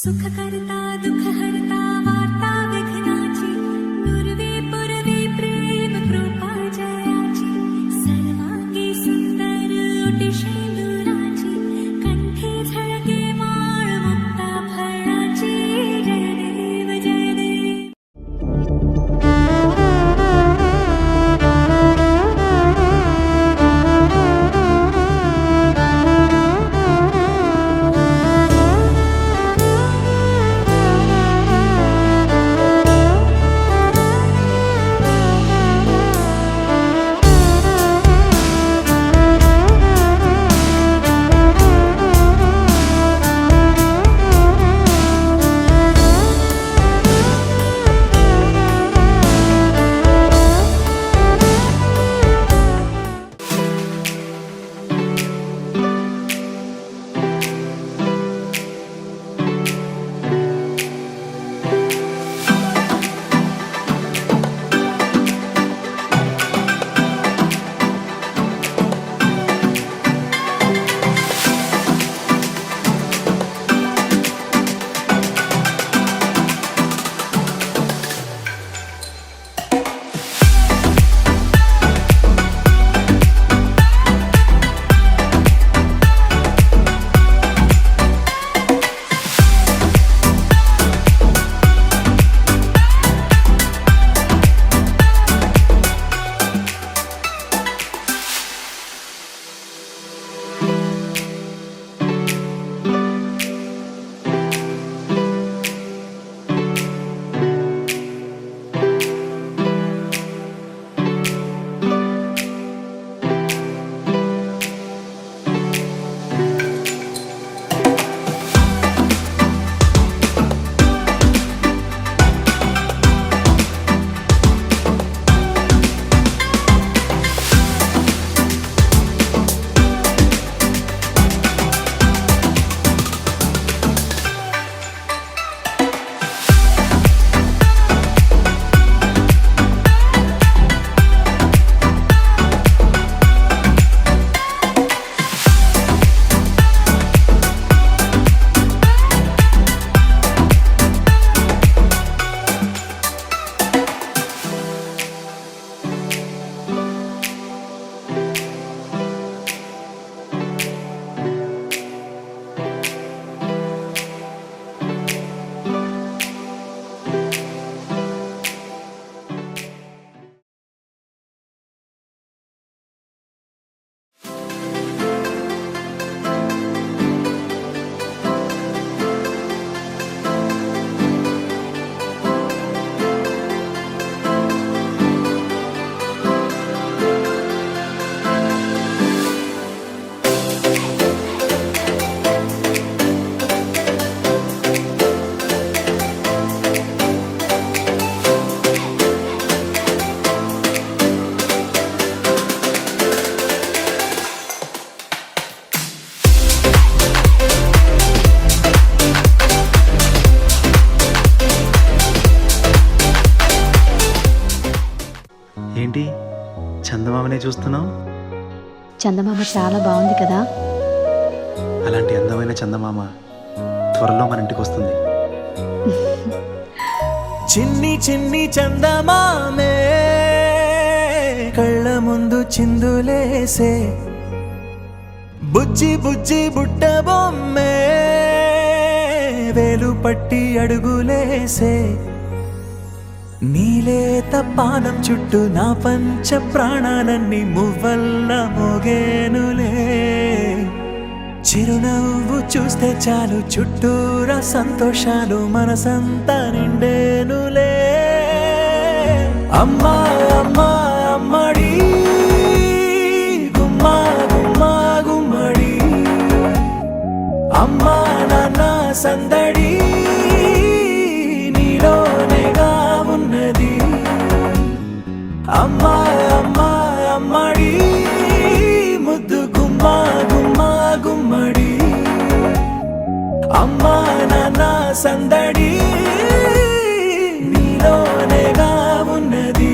सुखकर्ता दुःखहर्ता वार्ता विघ्नाची नुरवी पुरवी प्रेम कृपा जयाची सर्वांगी सुंदर ओटी शेंदुराची कंठी झळके माळ मुक्ता फळाची जय देव जय देव। ఏంటి చందమామనే చూస్తున్నావు? చందమామ చాలా బాగుంది కదా. అలాంటి అందమైన చందమామ త్వరలో మన ఇంటికి వస్తుంది. చిన్ని చిన్ని చందమామే కళ్ళ ముందు చిందులేసే బుజ్జి బుజ్జి బుట్ట బొమ్మే వేలు పట్టి అడుగులేసే నీలేత పానం చుట్టూ నా పంచ ప్రాణాలన్నీ మువ్వల్ల మోగేనులే చిరునవ్వు చూస్తే చాలు చుట్టూరా సంతోషాలు మనసంతా నిండేనులే అమ్మా అమ్మా అమ్మడి గుమ్మా గుమ్మా గుమ్మడి అమ్మా నాన్న సందడి నీలోనేగా ఉన్నది అమ్మా అమ్మా అమ్మడి ముద్దు గుమ్మా గుమ్మా గుమ్మడి అమ్మా నాన్న సందడి నీలోనేగా ఉన్నది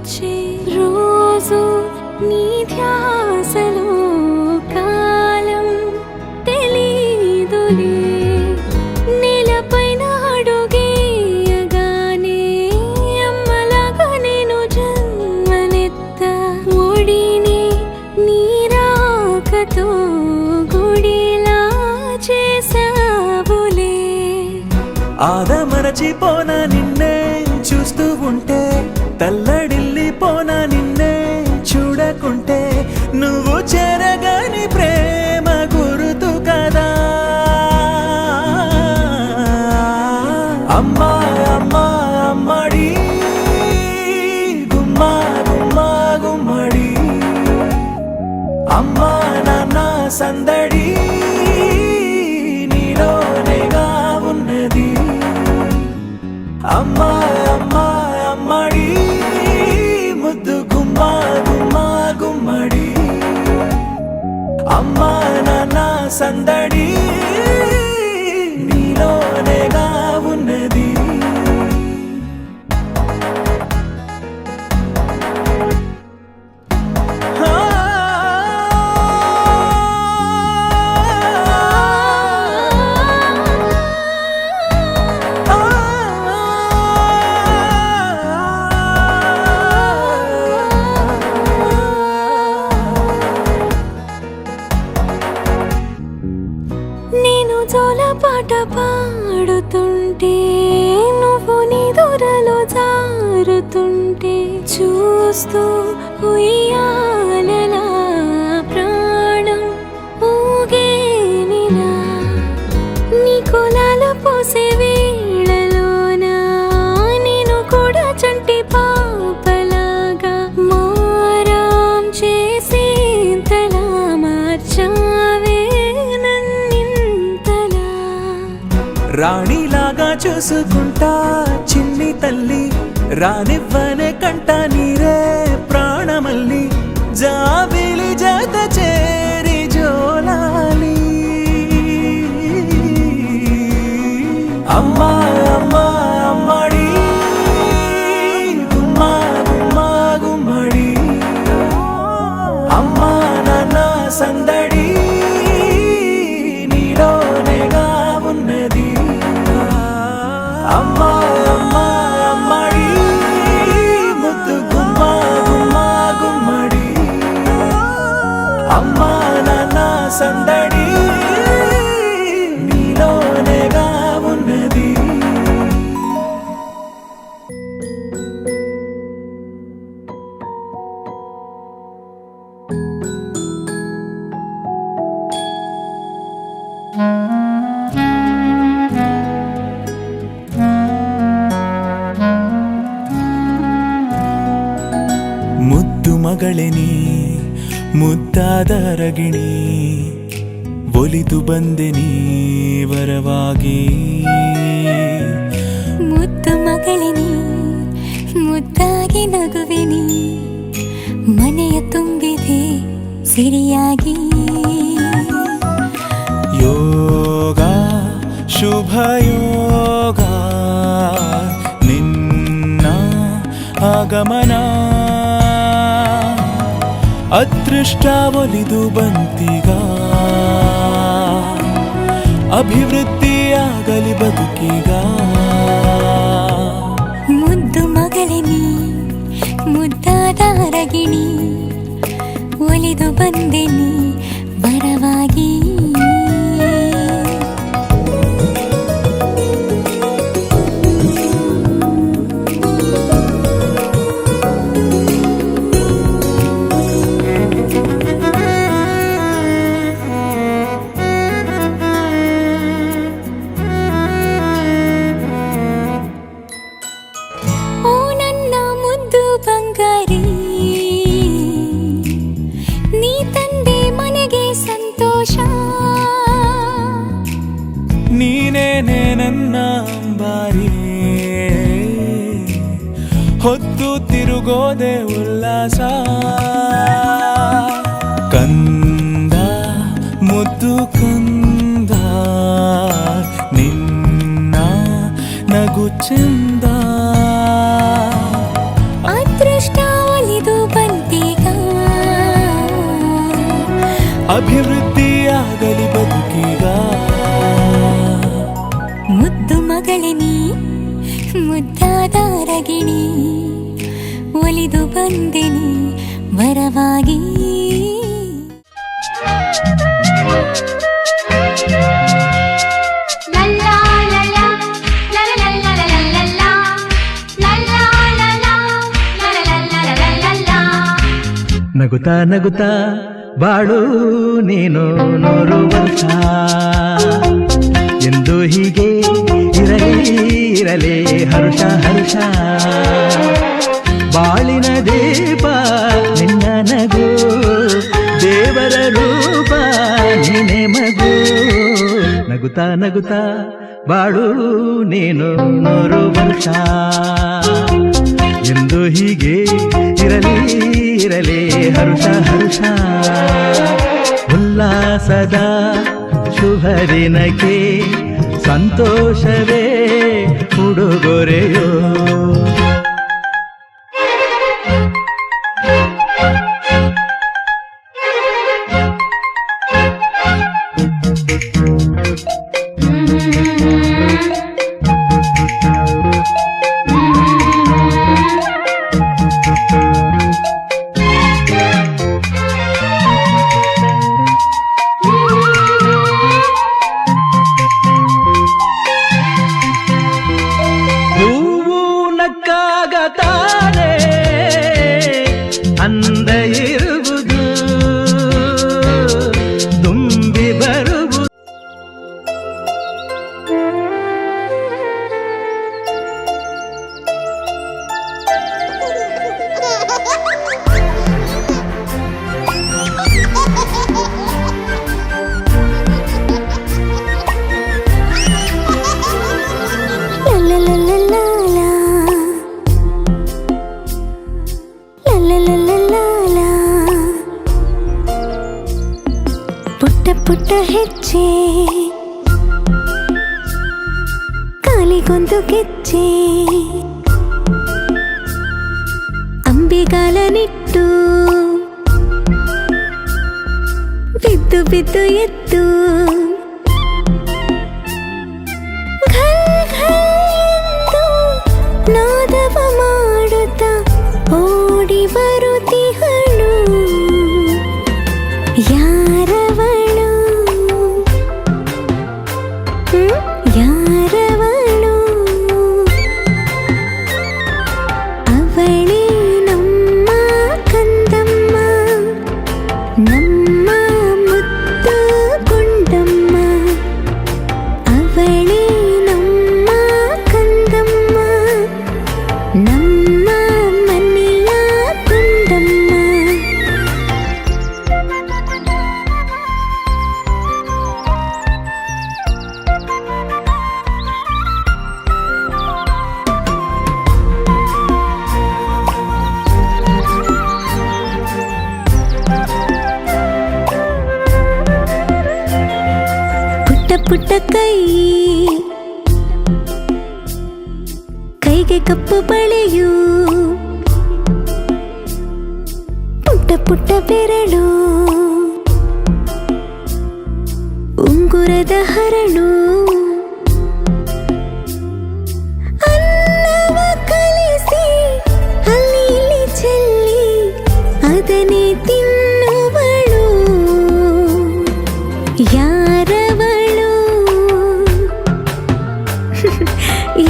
వచ్చే రోజు నీ ధ్యాసలో కాలం తెలీదులే నేలపైన అడుగేయగానే అమ్మలాగా నేను జన్మనెత్త ఒడిని నీ రాకతో గుడిలా చేసావులే ఆదమరచిపోన నిన్నే చూస్తూ ఉంటే తల్లడిల్లిపోన నిన్నే చూడకుంటే నువ్వు చెరగని ప్రేమ గురుతు కదా అమ్మా అమ్మా అమ్మడి గుమ్మా గుమ్మా గుమ్మడి అమ్మా నాన్న సందడి నీలోనేగా ఉన్నది అమ్మా అమ్మా అమ్మడి ముద్దు గుమ్మా గుమ్మా గుమ్మడి అమ్మా నాన్న సందడి నీలోనేగా ఉన్నది నేను జోలపాట పాడుతుంటే నువ్వు నీ దూరలో జారుతుంటే చూస్తూ ఉయ్యాలలా ప్రాణం ఊగేనిలా నీ కులాల పోసే వేళలోన నేను కూడా చంటి పాపలాగా మారాం చేసేంతలా మార్చావే నన్నింతలా రాణిలాగా చూసుకుంటా చిన్ని తల్లి రానివ్వనే కంట నీరే ప్రాణమల్లి జాబిలి జత చేరి జోలాలి అమ్మా అమ్మా అమ్మడి గుమ్మా గుమ్మా గుమ్మడి అమ్మా నాన్న సందడి నీలోనేగా ఉన్నది అమ్మా అమ్మా అమ్మడి ముద్దు గుమ్మా గుమ్మా గుమ్మడి అమ్మా నాన్న సందడి నీలోనేగా ఉన్నది ಮುದ್ದು ಮಗಳೇ ಮುದ್ದಾದ ರಗಿಣಿ ಒಲಿದು ಬಂದೆ ನೀ ವರವಾಗಿ ಮುದ್ದು ಮಗಳಿನಿ ಮುದ್ದಾಗಿ ನಗುವಿನಿ ಮನೆಯ ತುಂಬಿದೆ ಸಿರಿಯಾಗಿ ಯೋಗ ಶುಭ ಯೋಗ ನಿನ್ನ ಆಗಮನ ಅದೃಷ್ಟ ಒಲಿದು ಬಂತಿಗ ಅಭಿವೃದ್ಧಿಯಾಗಲಿ ಬದುಕಿಗ ಮುದ್ದು ಮಗಳಿನಿ ಮುದ್ದಾದ ರಗಿಣಿ ಒಲಿದು ಬಂದೆನಿ ವರವಾಗಿ ಬಂಗಾರಿ ನೀ ತಂದೆ ಮನೆಗೆ ಸಂತೋಷ ನೀನೇನೆ ನನ್ನ ಬಾರಿ ಹೊತ್ತು ತಿರುಗೋದೆ ಉಲ್ಲಾಸ ಕಂದ ಮುದ್ದು ಕಂದ ನಿನ್ನ ನಗು ಚಂದ ಅದೃಷ್ಟ ಅಭಿವೃದ್ಧಿಯಾಗಲಿ ಬದುಕೀಗ. ಮುದ್ದು ಮಗಳೇ ನೀ ಮುದ್ದಾದ ರಗಿಣಿ, ಒಲಿದು ಬಂದೆ ನೀ ವರವಾಗಿ. ನಗುತ್ತಾ ನಗುತ್ತಾ ಬಾಳು ನೀನು 100 ವರ್ಷ ಎಂದು ಹೀಗೆ ಇರಲಿ ಹರುಷ ಹರುಷ. ಬಾಳಿನ ದೀಪ ನಿನ್ನ ನಗು, ದೇವರ ರೂಪ ನೀನೆ ಮಗು. ನಗುತ್ತಾ ನಗುತ್ತಾ ಬಾಳು ನೀನು 100 ವರ್ಷ ಎಂದು ಹೀಗೆ ಇರಲಿ ಹರುಷ ಹರುಷ. ಉಲ್ಲಾಸದ ಶುಭ ದಿನಕ್ಕೆ ಸಂತೋಷವೇ ಉಡುಗೊರೆಯೋ. ತಾನೆ ಅಂದ ಇರುವುದು ತುಂಬಿ ಬರುವುದು. ಪುಟ್ಟ ಪುಟ್ಟ ಹೆಜ್ಜೆ ಕಾಲಿಗೊಂದು ಗೆಜ್ಜೆ, ಅಂಬಿಗಾಲ ನಿಟ್ಟು ಬಿದ್ದು ಬಿದ್ದು ಎದ್ದು ನಾದವ ಮಾಡುತ್ತಾ ಓಡಿ ಬರುತ್ತಿಹಳು. ಯಾರವಳು ಯಾರವಳು, ಅವಳೇ ನಮ್ಮ ಕಂದಮ್ಮ, ನಮ್ಮ ಮುದ್ದು ಗುಂಡಮ್ಮ. ಅವಳೇ ನಮ್ಮ ಕಂದಮ್ಮ, ನಮ್ಮ ಮನೆಯ ಗುಂಡಮ್ಮ. ಪುಟ್ಟ ಪುಟ್ಟ ಕೈಗೆ ಕಪ್ಪು ಬಳೆಯು, ಪುಟ್ಟ ಪುಟ್ಟ ಬೆರಳು, ಉಂಗುರದ ಹರಳು. ಅನ್ನವ ಕಲಿಸಿ ಅಲ್ಲಿ ಇಲ್ಲಿ ಚೆಲ್ಲಿ ಅದನ್ನೇ ತಿನ್ನುವಳು. ಯಾರವಳು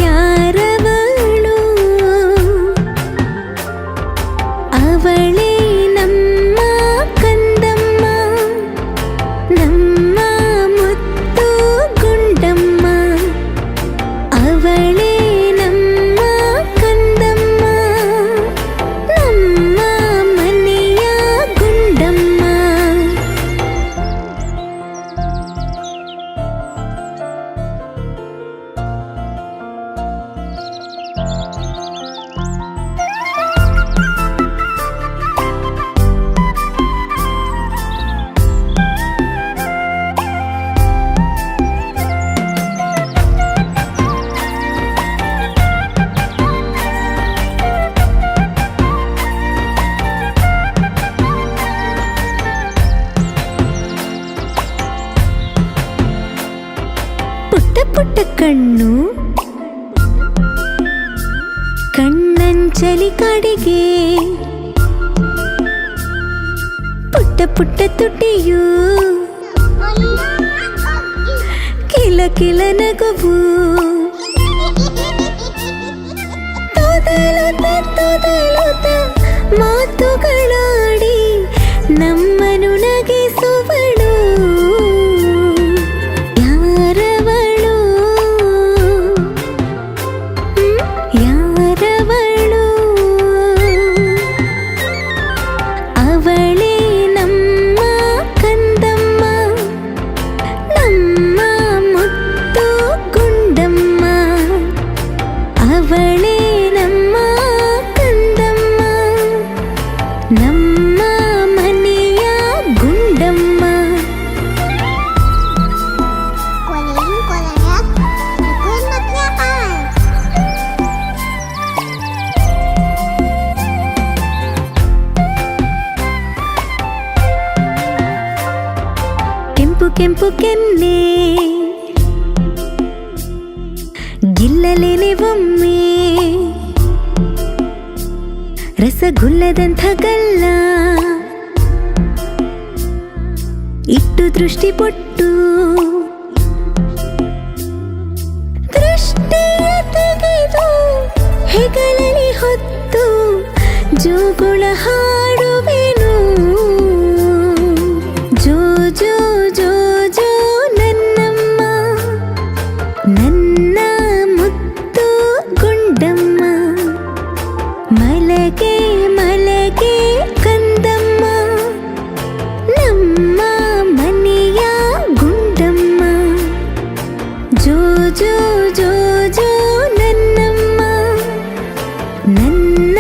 ಯಾರವಳು, ಅವಳೇ ನಮ್ಮ ಕಂದಮ್ಮ, ನಮ್ಮ ಮುದ್ದು ಗುಂಡಮ್ಮ. చలి కాడిಗೆ ಪುಟ್ಟ ಪುಟ್ಟ ತುಟಿಯು ಕಿಲ ಕಿಲ ನಗುವು ತೊದಲುತ್ತ ಮಾತುಗಳಾಡಿ ನಮ್ಮನು ನಗಿಸುವಳು ಯಾರವಳು ಯಾರವಳು ಅವಳೇ ನಮ್ಮ ಕಂದಮ್ಮ ನಮ್ಮ ಮುತ್ತು ಗುಂಡಮ್ಮ ಅವಳೇ ನಮ್ಮ ಕಂದಮ್ಮ ನಮ್ಮ ಮನೆಯ ಗುಂಡಮ್ಮ ಕೆಂಪು ಕೆಂಪು ಕೆನ್ನೆ ಗಿಲ್ಲಲೇನೆ ಒಮ್ಮೆ ರಸಗುಲ್ಲದಂಥ ಗಲ್ಲ ಇಟ್ಟು ದೃಷ್ಟಿ ಪೊಟ್ಟು ದೃಷ್ಟಿಯ ತೆಗೆದು ಹೆಗಲಲ್ಲಿ ಹೊತ್ತು ಜೋಗುಳ ಹಾಡುವೆನು ಜೋ ಜೋ ಜೋ ಜೋ ನನ್ನಮ್ಮ ನನ್ನ ಮುತ್ತು ಗುಂಡಮ್ಮ ಮಲಗೆ ಮಲಗೆ ಕಂದಮ್ಮ ನಮ್ಮ ಮನೆಯ ಗುಂಡಮ್ಮ ಜೋ ಜೋ ಜೋ ಜೋ ನನ್ನಮ್ಮ ನನ್ನ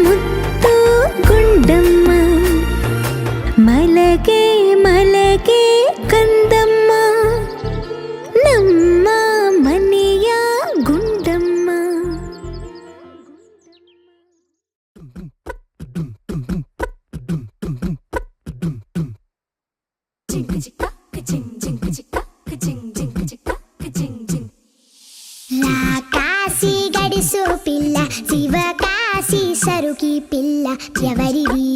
ಮುತ್ತು ಗುಂಡಮ್ಮ ಮಲಗೆ ಮಲಗೆ ಕಂದಮ್ಮ ನಮ್ಮ ಮನೆಯ ಗುಂಡಮ್ಮ రాకాసి గడిసు పిల్ల శివకాశి సరుకి పిల్ల ఎవరిది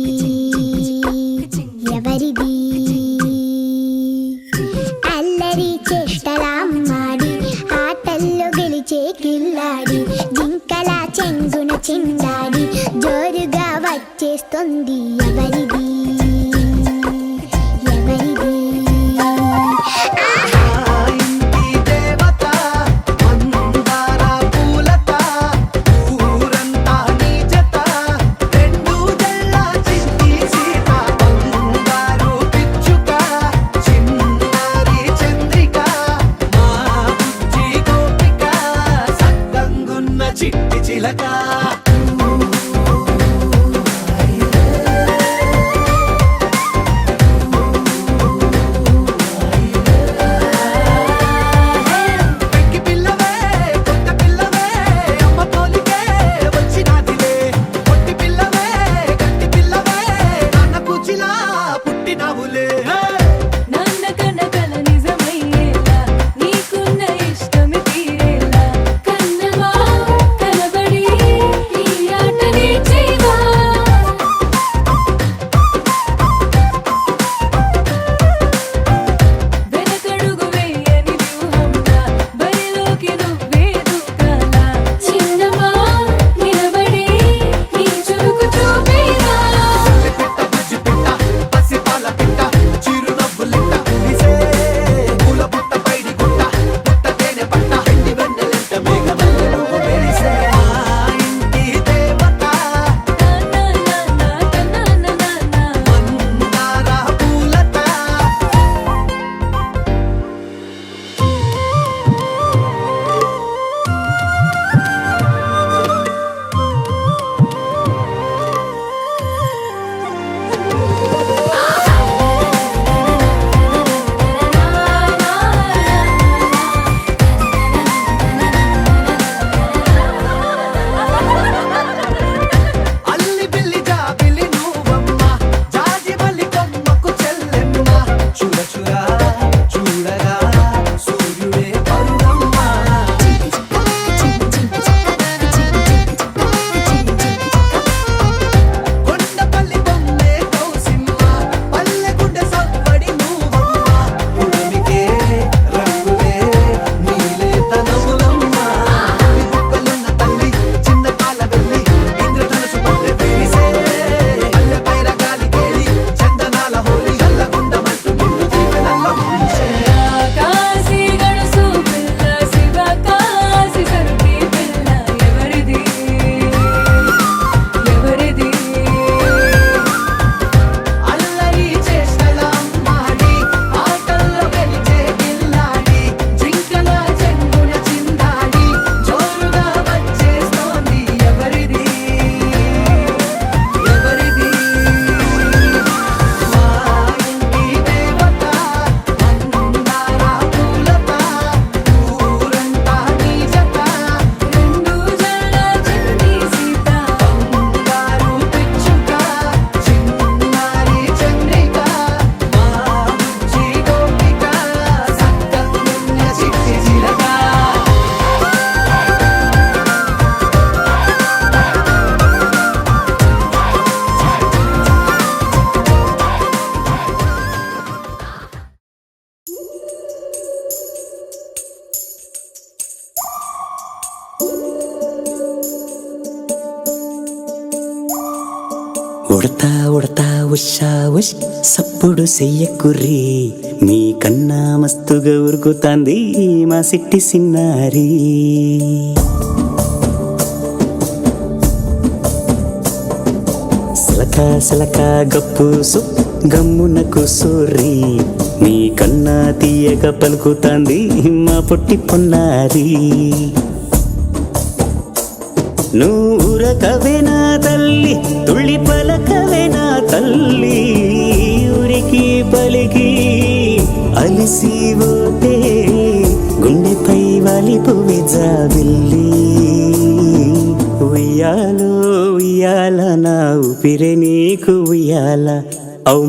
ఎవరిది అల్లరి చేష్టలాడి ఆటల్లో గెలిచే కిల్లాడి జింకల చెంగున చిందాడి జోరుగా వచ్చేస్తుంది ఎవరిది ఎవరిది చిట్టి చిలక పెంకి పిల్లవే కొత్త పిల్లవే అమ్మ పోలికే వచ్చినాదిలే పొట్టి పిల్లవే గట్టి పిల్లవే నాన్న కూచిలా పుట్టినావులే నాన్న కనకల నిజమయ్యేలా నీకున్న ఇష్టమి తీరేలా కన్నవా కనబడి ఉడతా ఉడతా ఉషా ఉష్ సప్పుడు చెయ్యకుర్రి మీ కన్నా మస్తుగా ఉరుకుతాంది మా సిట్టి సిన్నారి సిలక సిలక గప్పుసు గమ్మున కూసోర్రి మీ కన్నా తీయగా పలుకుతాంది మా పొట్టి పొన్నారి నూరకవేనా తల్లి తుళ్ళి పలకవేనా తల్లి ఊరికి పలికి అలిసిపోతే గుండెపై వాలిపోవే జాబిల్లి ఉయ్యాలో ఉయ్యాల నా ఊపిరే నీకు ఉయ్యాల అవు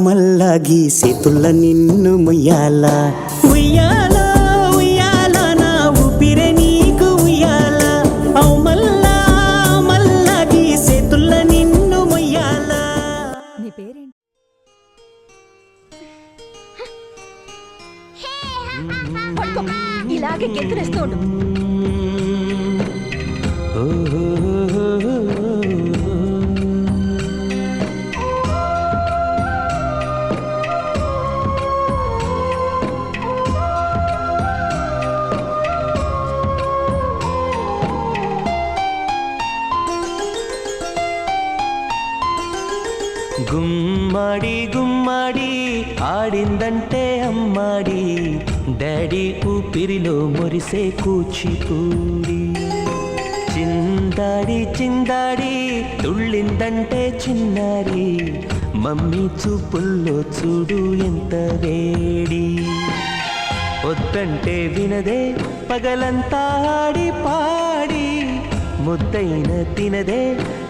మల్లా గీసేతుల్ల నిన్ను ముయ్యాల ఉయ్యాల ఉయ్యాల నా ఊపిరే నీకు ఉయ్యాల అవు మల్లా గీసేతుల్ల నిన్ను ముయ్యాల. నీ పేరేంటి? ఇలాగే గెంతులేస్తూ ఉండు. గుమ్మడి గుమ్మడి ఆడిందంటే అమ్మాడి డాడీ ఊపిరిలో మురిసే కూచిపూడి చిందాడి చిందాడి తుళ్ళిందంటే చిన్నారి మమ్మీ చూపుల్లో చూడు ఎంత వేడి వద్దంటే వినదే పగలంతా ఆడి పాడి ముద్దైన తినదే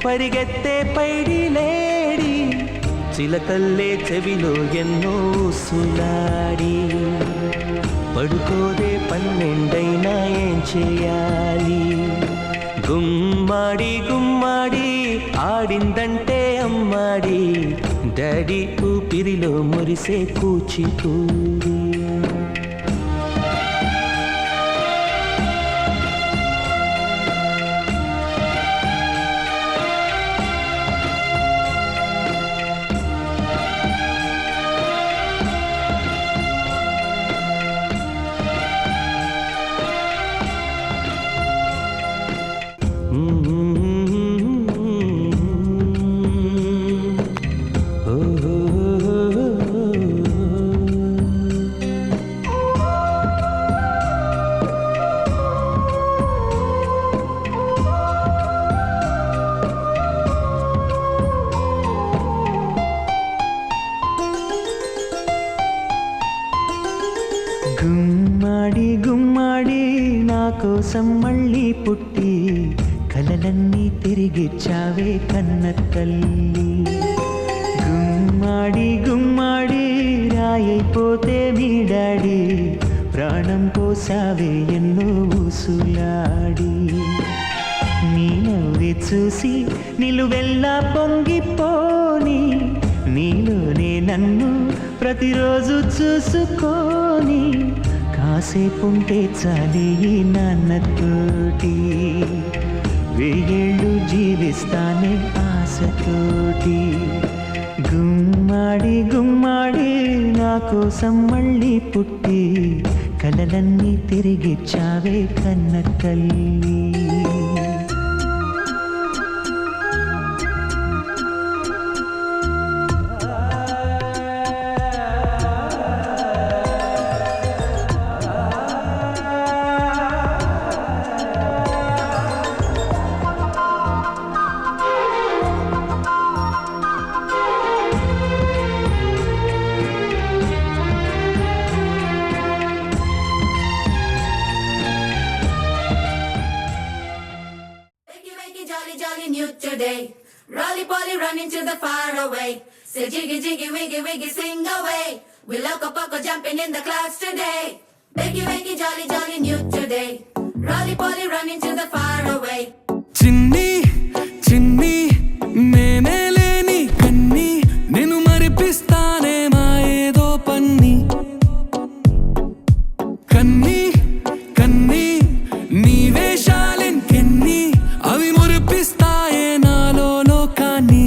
పరిగెత్తే పైడి లేడి చిలకల్లే చెవిలో ఎన్నో సులాడి పడుకోదే పన్నెండైనా ఏం చేయాలి గుమ్మాడి గుమ్మాడి ఆడిందంటే అమ్మాడి డాడీ ఊపిరిలో మురిసే కూచిపూడి గుమ్మాడి గుమ్మాడి నా కోసం మళ్ళీ పుట్టి కలలన్నీ తిరిగిచ్చావే కన్న తల్లి గుమ్మాడి గుమ్మాడి రాయైపోతే మీ డాడీ ప్రాణం పోసావే ఎన్నో ఊసులాడి నీ నవ్వి చూసి నిలువెల్లా పొంగిపోని నీలోనే నన్ను ప్రతిరోజు చూసుకొని కాసేపుంటే చాలి నాన్నతోటి వెయ్యేళ్ళు జీవిస్తానే ఆశతోటి గుమ్మాడి గుమ్మాడి నా కోసం మళ్ళీ పుట్టి కలలన్నీ తిరిగిచ్చావే కన్న తల్లి Today, Rolly Polly running to the far away. Say jiggy jiggy wiggy wiggy sing away. We loco poco jumping in the clouds today. Biggy wiggy jolly jolly new today. Rolly Polly running to the far away. చిన్ని చిన్ని నేనే లేని కన్ని నేను మరిపిస్తానే మా ఏదో పన్ని కన్ని కన్ని నీ వేషాలెంకెన్ని అవి మురిపిస్తాయే నాలో లోకాన్ని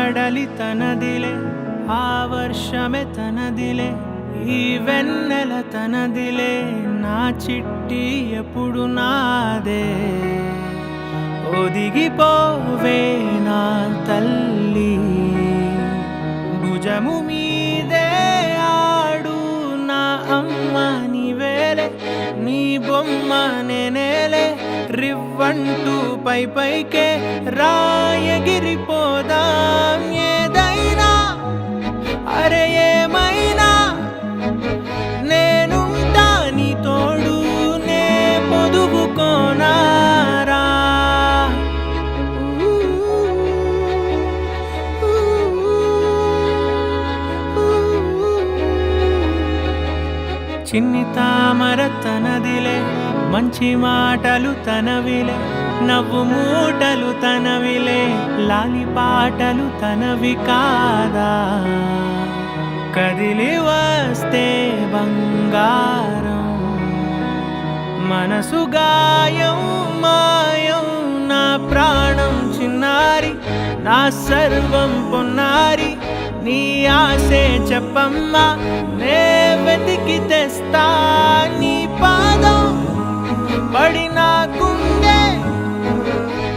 కడలి తనదిలే, ఆ వర్షమే తనదిలే, ఈ వెన్నెల తనదిలే, నా చిట్టి ఎప్పుడు నాదే. ఒదిగిపోవే నా తల్లి, భుజము మీదే ఆడు నా అమ్మ నీవేలే, నీ బొమ్మ నేనేలే, రివ్వంటూ పై పైకే రాయగిరిపోదాం. ఏదైనా అరే ఏమైనా నేనుంటా నీ తోడు, నే పొదుపుకోనారా. చిన్ని తామర తనదిలే, మంచి మాటలు తనవిలే, నవ్వు మూటలు తనవిలే, లాలి పాటలు తనవి కాదా. కదిలి వస్తే బంగారం, మనసు గాయం మాయం, నా ప్రాణం చిన్నారి, నా సర్వం పొన్నారి, నీ ఆశే చెప్పమ్మా, నే వెతికి తెస్తా నీ పాదం. పడిన గుండె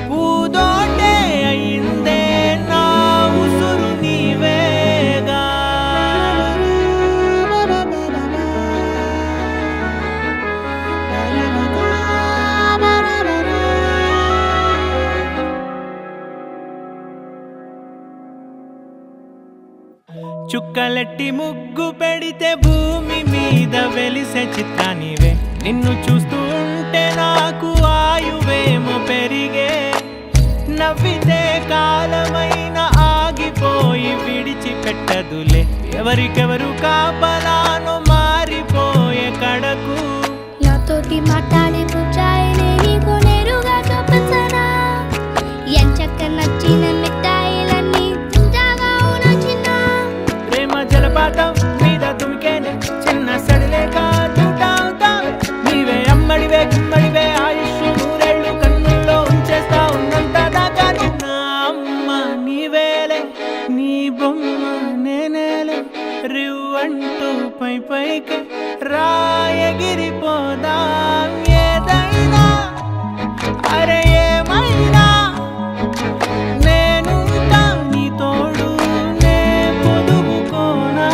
పూదోటే అయిందే, నా ఉసురు నీవేగా. చుక్కలెట్టి ముగ్గు పెడితే భూమి మీద వెలిసే చిత్రానివే, నిన్ను చూస్తూ ఉంటే నాకు ఆయువేమో పెరిగే. నవ్వితే కాలమైన ఆగిపోయి విడిచిపెట్టదులే, ఎవరికెవరు కాపలానో మారిపోయే కడకు. నాతోటి మాట్లాడే పుచ్చాయినే నీకు నేరుగా చూపించనా, ఎంచక్క నచ్చిన మిఠాయిలన్నీ తింటాగా నచ్చిన. ప్రేమ జలపాతం మీద దుమికేనే, చిన్న సడిలేక చూటావుతావే, నీవే అమ్మడివే గుమ్మడివే, ఆయుష్ నూరేళ్ళు కన్నుల్లో ఉంచేస్తా ఉన్నంత దాకా. నా అమ్మ నీవేలే, నీ బొమ్మ నేనేలే, రివ్వంటూ పై పైకి రాయగిరిపోదాం. ఏదైనా అరే ఏమైనా నేనుంటా నీ తోడు, నే పొదుపుకోనారా.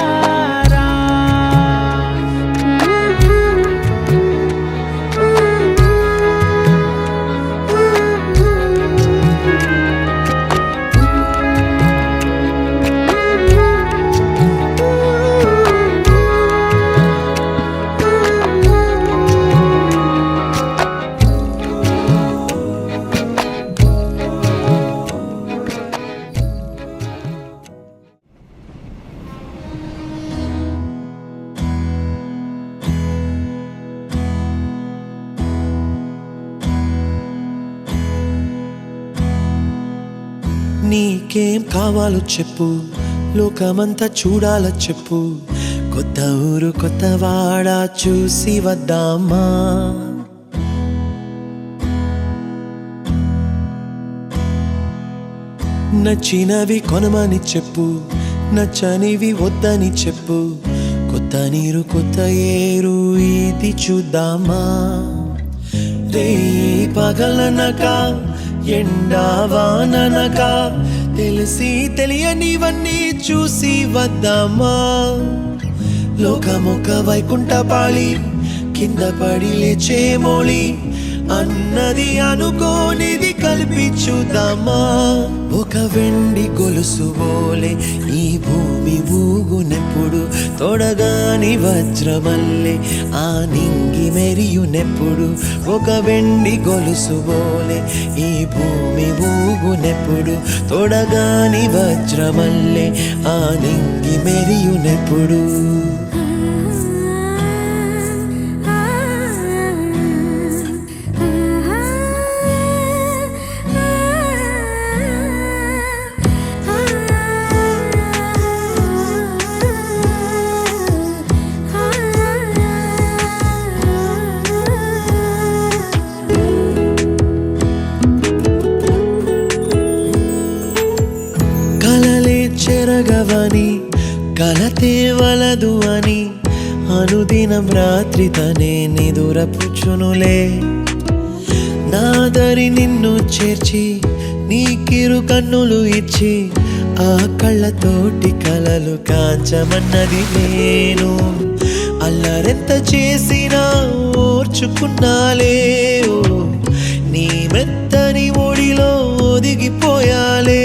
నీకేం కావాలో చెప్పు, లోకమంతా చూడాలో చెప్పు, కొత్త ఊరు కొత్త వాడ చూసి వద్దామా. నచ్చినవి కొనమని చెప్పు, నచ్చనివి వద్దని చెప్పు, కొత్త నీరు కొత్త ఏరు ఇది చూద్దామా. రే పగలనక ఎండావాననక తెలిసి తెలియనివన్నీ చూసి వద్దామా. లోకమొక వైకుంఠపాళి, కింద పడి లేచే మోళి, అన్నది అనుకోనిది కలిపి చూద్దామా. ఒక వెండి గొలుసు బోలే ఈ భూమి ఊగునెప్పుడు, తొడగాని వజ్రమల్లే ఆ నింగి మెరియునెప్పుడు. ఒక వెండి గొలుసు బోలే ఈ భూమి ఊగునెప్పుడు, తొడగాని వజ్రమల్లే ఆ నింగి మెరియునెప్పుడు. కలలే కలతే వలదు అని అనుదినం రాత్రి తనే నిదురపుచ్చునులే నాదరి నిన్ను చేర్చి నీ కిరు కన్నులు ఇచ్చి ఆ కళ్ళతోటి కలలు కాంచమన్నది నేను అల్లరెంత చేసినా ఓర్చుకున్నాలే ఓ నీ మెత్తని ఒడిలో ఒదిగిపోయాలే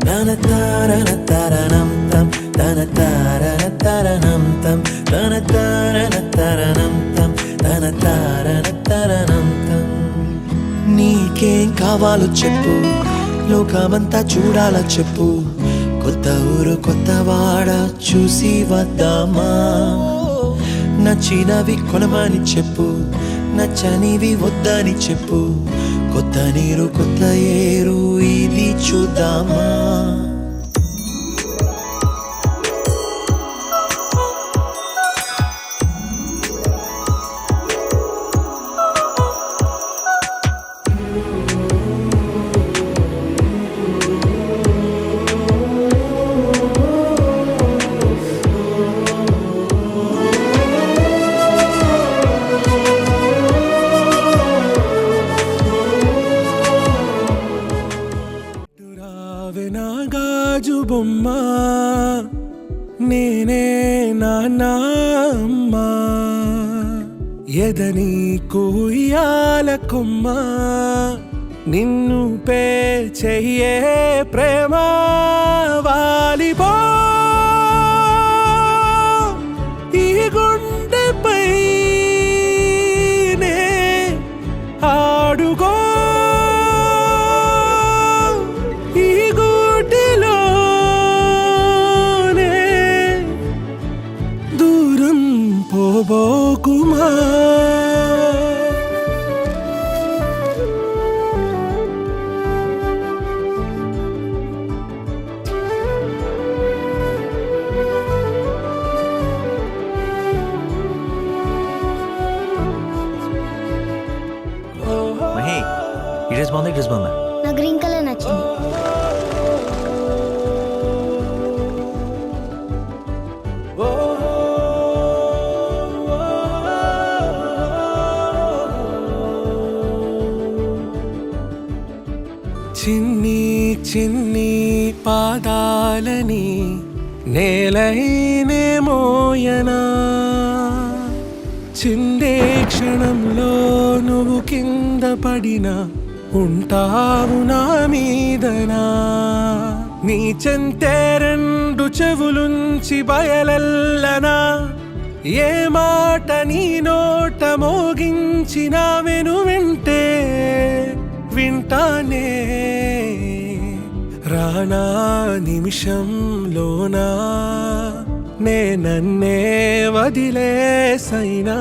తన తారన తరణం తం తన తారన తరణం తం తన తారన తరణం తం తన తారన తరణం తం నీకేం కావాలో చెప్పు లోకమంతా చూడాలా చెప్పు కొత్త ఊరు కొత్త వాడ చూసి వద్దామా నచ్చినవి కొనమని చెప్పు నచ్చనివి వద్దని చెప్పు కొత్త నీరు కొత్త ఏరు ఇది చూద్దామా రావెనా గాజు బొమ్మ నేనే నాన్నమ్మ ఎదని కుయ్యాల కొమ్మ నిన్ను పే చెయ్యే ప్రేమ వాలిపో ఈ గుండెపై నే ఆడుగో ఈ గూటిలోనే దూరం పోబోకుమా మహి ఈ డ్రెస్ బాగుంది ఈ డ్రెస్ బాగుందా నా గ్రీన్ కలర్ నచ్చింది చిన్ని చిన్ని పాదాలని నేలైనే మోయనా చిందే క్షణంలో నువ్వు కింద పడినా ఉంటావు నా మీదనా నీ చెంతే రెండు చెవులుంచి బయలెల్లనా ఏ మాట నీ నోట మోగించిన వెను వింటే వింటానే రానా నిమిషంలోనా నే నన్నే వదిలేసైనా